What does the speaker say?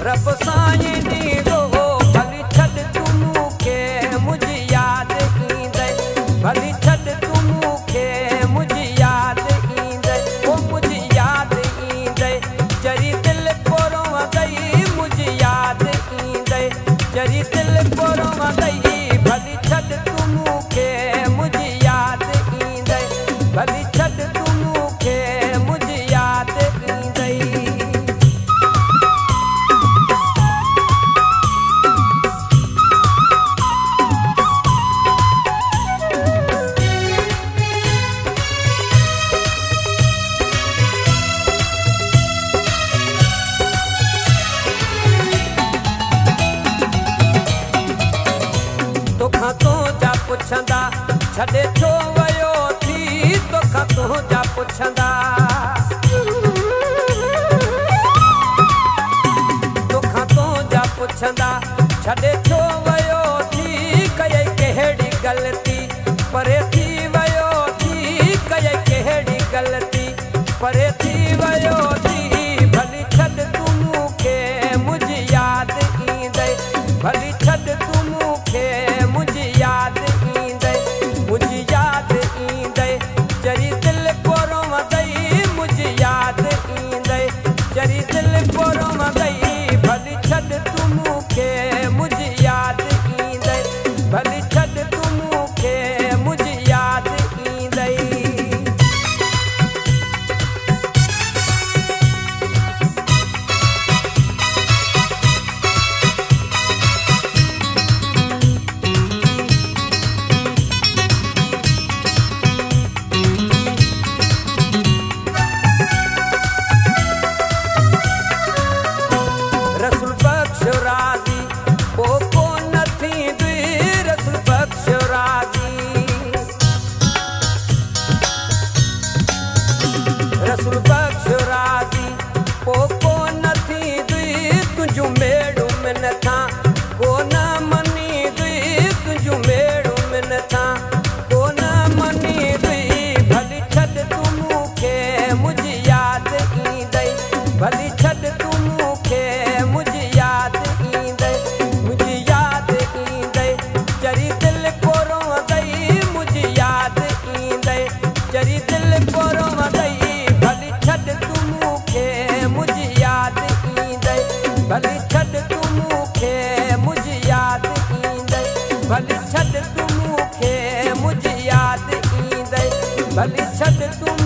रब साईं ॾींदो भली छॾ तूं मूंखे मुंहिंजी यादि ईंदई भली छॾ तूं मूंखे मुंहिंजी यादि ईंदई ओ मुंहिंजी यादि ईंदई जरी दिलि पोरो वंदई मुंहिंजी यादि ईंदई जरी दिलि पोरो वंदई भली छॾ तूं मूंखे मुंहिंजी यादि ईंदई भली छॾ तूं मूंखे मुंहिंजी यादि ईंदई तोखां तुंहिंजा पुछंदा छॾे छो वियो थी तोखां तुंहिंजा पुछंदा तोखां तुंहिंजा पुछंदा छॾे छो वियो थी कई कहिड़ी ग़लती परे थी वियो थी कई कहिड़ी ग़लती परे थी वियो थी भली छॾ तूं मूंखे मुंहिंजी यादि ईंदई भली छॾ तूं मूंखे मुंहिंजी यादि ईंदई मुंहिंजी यादि ईंदई जरी दिलि पोरो वंदई मुंहिंजी यादि ईंदई जरी दिलि पोरो वंदई भली छॾ तूं मूंखे मुंहिंजी यादि ईंदई भली छॾ तूं मूंखे मुंहिंजी यादि ईंदई रसूल बख्श राज़ी पोइ कोन थींदी रसूल बख्श राज़ी रसूल बख्श राज़ी पोइ कोन थींदी तुंहिंजूं मेड़ूं मिनथां कोन मञींदी तुंहिंजूं मेड़ूं मिनथां कोन मञींदी भली छॾ तूं मूंखे मुंहिंजी यादि ईंदई भली छॾ तूं मूंखे मुंहिंजी यादि ईंदई मुंहिंजी यादि ईंदई जरी दिलि पोरो वंदई मुंहिंजी यादि ईंदई जरी दिलि पोरो वंदई भली छॾ तूं मूंखे मुंहिंजी यादि ईंदई भली छॾ तूं मूंखे मुंहिंजी यादि ईंदई भली छॾ तूं मूंखे मुंहिंजी यादि ईंदई भली छॾ तूं